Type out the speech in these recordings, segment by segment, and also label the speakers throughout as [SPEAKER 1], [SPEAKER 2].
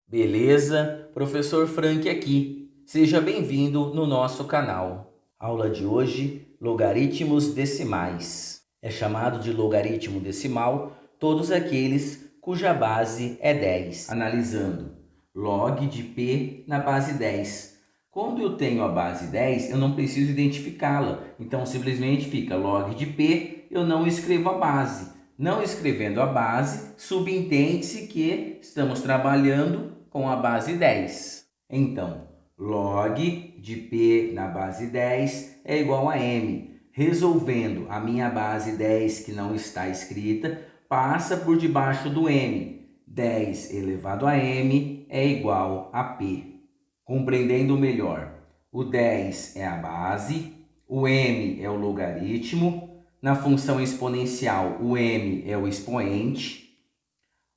[SPEAKER 1] Beleza? Professor Frank aqui. Seja bem-vindo no nosso canal. Aula de hoje, logaritmos decimais. É chamado de logaritmo decimal todos aqueles cuja base é 10. Analisando, log de p na base 10. Quando eu tenho a base 10, eu não preciso identificá-la. Então, simplesmente fica log de p, eu não escrevo a base. Não escrevendo a base, subentende-se que estamos trabalhando com a base 10. Então, log de p na base 10 é igual a m. Resolvendo, a minha base 10 que não está escrita passa por debaixo do m. 10 elevado a m é igual a p. Compreendendo melhor, o 10 é a base, o m é o logaritmo, na função exponencial o m é o expoente,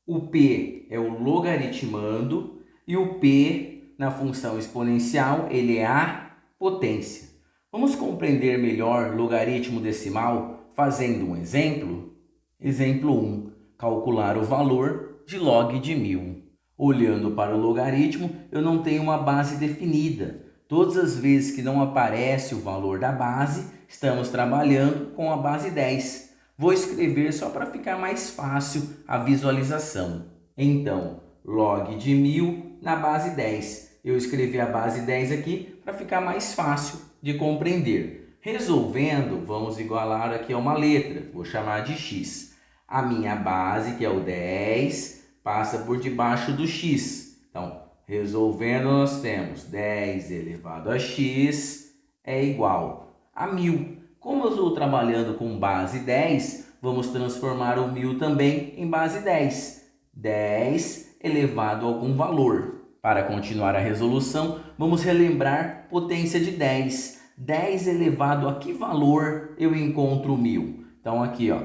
[SPEAKER 1] o p é o logaritmando e o p na função exponencial ele é a potência. Vamos compreender melhor logaritmo decimal fazendo um exemplo? Exemplo 1. Calcular o valor de log de 1000. Olhando para o logaritmo, eu não tenho uma base definida. Todas as vezes que não aparece o valor da base, estamos trabalhando com a base 10. Vou escrever só para ficar mais fácil a visualização. Então, log de 1000 na base 10. Eu escrevi a base 10 aqui para ficar mais fácil de compreender. Resolvendo, vamos igualar aqui a uma letra. Vou chamar de x. A minha base, que é o 10, passa por debaixo do x. Então, resolvendo, nós temos 10 elevado a x é igual a 1000. Como eu estou trabalhando com base 10, vamos transformar o 1000 também em base 10. 10 elevado a algum valor. Para continuar a resolução, vamos relembrar potência de 10. 10 elevado a que valor eu encontro 1000? Então, aqui, ó.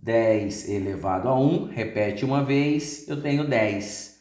[SPEAKER 1] 10 elevado a 1, repete uma vez, eu tenho 10.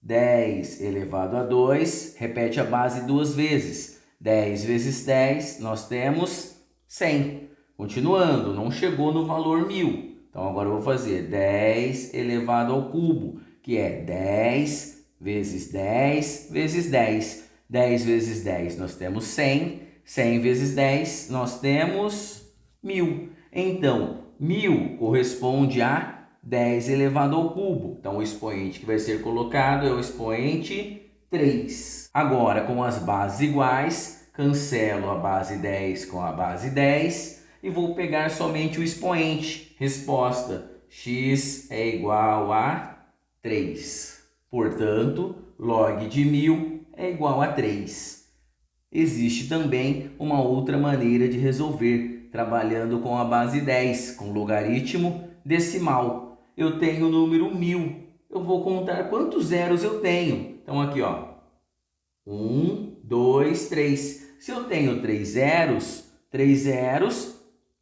[SPEAKER 1] 10 elevado a 2, repete a base duas vezes. 10 vezes 10, nós temos 100. Continuando, não chegou no valor 1000. Então, agora eu vou fazer 10 elevado ao cubo, que é 10 vezes 10 vezes 10. 10 vezes 10, nós temos 100. 100 vezes 10, nós temos 1000. Então, 1000 corresponde a 10 elevado ao cubo. Então, o expoente que vai ser colocado é o expoente 3. Agora, com as bases iguais, cancelo a base 10 com a base 10 e vou pegar somente o expoente. Resposta, x é igual a 3. Portanto, log de 1000 é igual a 3. Existe também uma outra maneira de resolver, trabalhando com a base 10, com logaritmo decimal. Eu tenho o número 1000. Eu vou contar quantos zeros eu tenho. Então, aqui, ó. 1, 2, 3. Se eu tenho 3 zeros,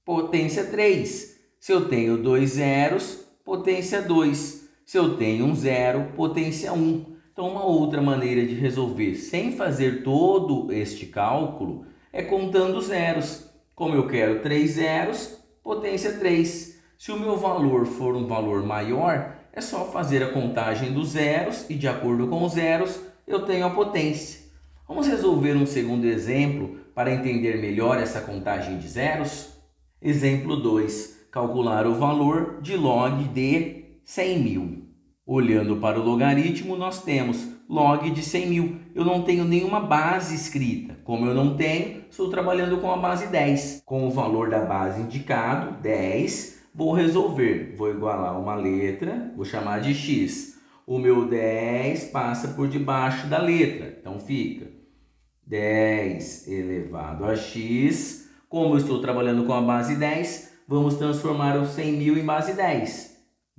[SPEAKER 1] potência 3. Se eu tenho 2 zeros, potência 2. Se eu tenho um zero, potência 1. Então, uma outra maneira de resolver sem fazer todo este cálculo é contando zeros. Como eu quero 3 zeros, potência 3. Se o meu valor for um valor maior, é só fazer a contagem dos zeros e, de acordo com os zeros, eu tenho a potência. Vamos resolver um segundo exemplo para entender melhor essa contagem de zeros? Exemplo 2. Calcular o valor de log de 100.000. Olhando para o logaritmo, nós temos log de 100.000. Eu não tenho nenhuma base escrita. Como eu não tenho, estou trabalhando com a base 10. Com o valor da base indicado, 10, vou resolver. Vou igualar uma letra, vou chamar de x. O meu 10 passa por debaixo da letra. Então, fica 10 elevado a x. Como eu estou trabalhando com a base 10, vamos transformar o 100.000 em base 10.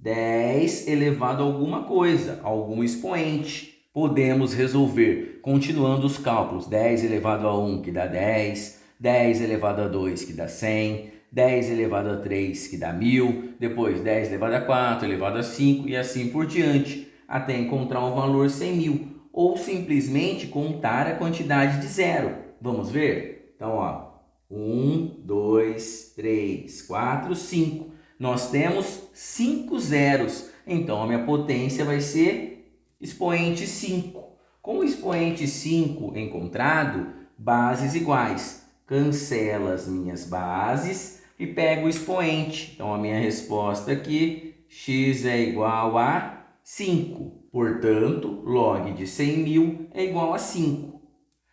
[SPEAKER 1] 10 elevado a alguma coisa, algum expoente. Podemos resolver continuando os cálculos. 10 elevado a 1, que dá 10. 10 elevado a 2, que dá 100. 10 elevado a 3, que dá 1000. Depois 10 elevado a 4, elevado a 5 e assim por diante, até encontrar o valor 100.000. Ou simplesmente contar a quantidade de zero. Vamos ver? Então, ó, 1, 2, 3, 4, 5. Nós temos 5 zeros, então a minha potência vai ser expoente 5. Com o expoente 5 encontrado, bases iguais. Cancelo as minhas bases e pego o expoente. Então, a minha resposta aqui, x é igual a 5. Portanto, log de 100.000 é igual a 5.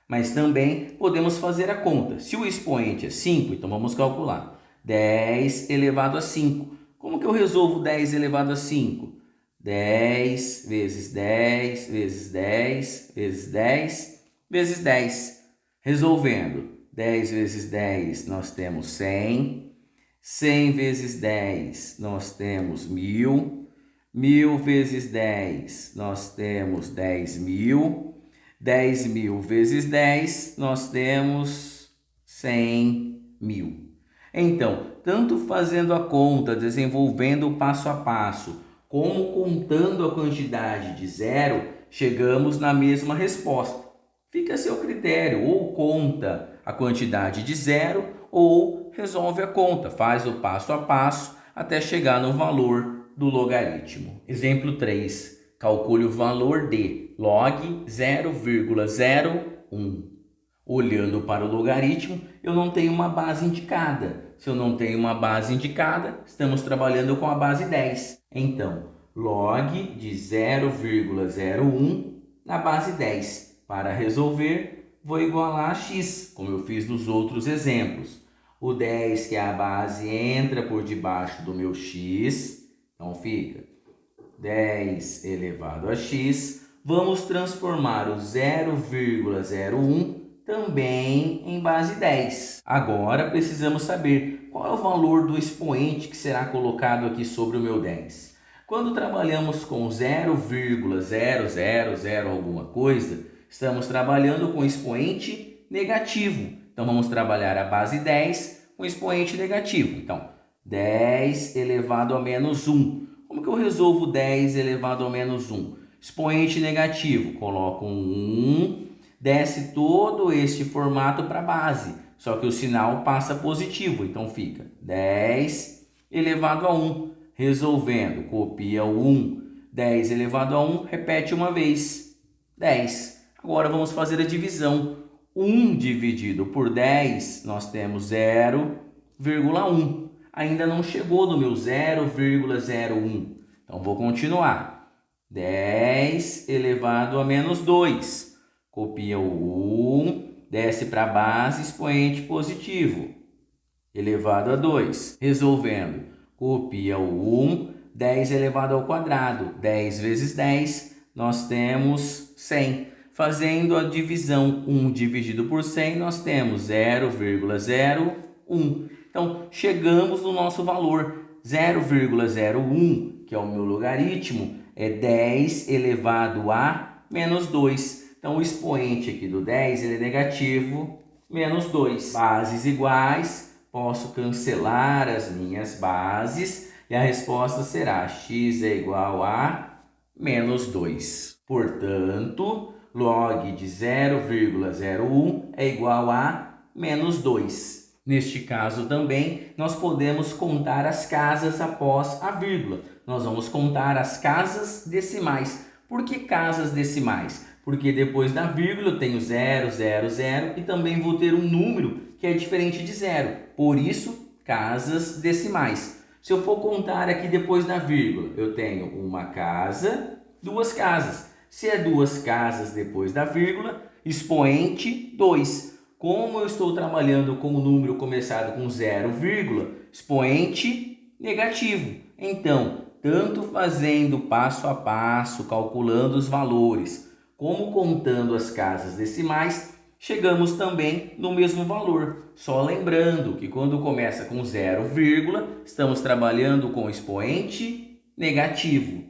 [SPEAKER 1] Mas também podemos fazer a conta. Se o expoente é 5, então vamos calcular. 10 elevado a 5. Como que eu resolvo 10 elevado a 5? 10 vezes 10 vezes 10 vezes 10 vezes 10. Resolvendo, 10 vezes 10 nós temos 100. 100 vezes 10 nós temos 1.000. 1.000 vezes 10 nós temos 10.000. 10.000 vezes 10 nós temos 100.000. Então, tanto fazendo a conta, desenvolvendo o passo a passo, como contando a quantidade de zero, chegamos na mesma resposta. Fica a seu critério, ou conta a quantidade de zero, ou resolve a conta, faz o passo a passo até chegar no valor do logaritmo. Exemplo 3. Calcule o valor de log 0,01. Olhando para o logaritmo, eu não tenho uma base indicada. Se eu não tenho uma base indicada, estamos trabalhando com a base 10. Então, log de 0,01 na base 10. Para resolver, vou igualar a x, como eu fiz nos outros exemplos. O 10, que é a base, entra por debaixo do meu x. Então, fica 10 elevado a x. Vamos transformar o 0,01 também em base 10. Agora precisamos saber qual é o valor do expoente que será colocado aqui sobre o meu 10. Quando trabalhamos com 0,000 alguma coisa, estamos trabalhando com expoente negativo. Então vamos trabalhar a base 10 com expoente negativo. Então, 10 elevado a menos 1. Como que eu resolvo 10 elevado a menos 1? Expoente negativo, coloco um 1, desce todo este formato para a base, só que o sinal passa positivo, então fica 10 elevado a 1. Resolvendo, copia o 1, 10 elevado a 1, repete uma vez, 10. Agora vamos fazer a divisão. 1 dividido por 10, nós temos 0,1. Ainda não chegou no meu 0,01. Então, vou continuar. 10 elevado a menos 2. Copia o 1, desce para a base, expoente positivo. Elevado a 2. Resolvendo, copia o 1, 10 elevado ao quadrado. 10 vezes 10, nós temos 100. Fazendo a divisão 1 dividido por 100, nós temos 0,01. Então, chegamos no nosso valor. 0,01, que é o meu logaritmo, é 10 elevado a menos 2. Então, o expoente aqui do 10 ele é negativo, menos 2. Bases iguais, posso cancelar as minhas bases e a resposta será x é igual a menos 2. Portanto, log de 0,01 é igual a menos 2. Neste caso também, nós podemos contar as casas após a vírgula. Nós vamos contar as casas decimais. Por que casas decimais? Porque depois da vírgula eu tenho 0, 0, 0 e também vou ter um número que é diferente de 0. Por isso, casas decimais. Se eu for contar aqui depois da vírgula, eu tenho uma casa, duas casas. Se é duas casas depois da vírgula, expoente 2. Como eu estou trabalhando com o número começado com 0, expoente negativo. Então, tanto fazendo passo a passo, calculando os valores, como contando as casas decimais, chegamos também no mesmo valor. Só lembrando que quando começa com 0, estamos trabalhando com expoente negativo.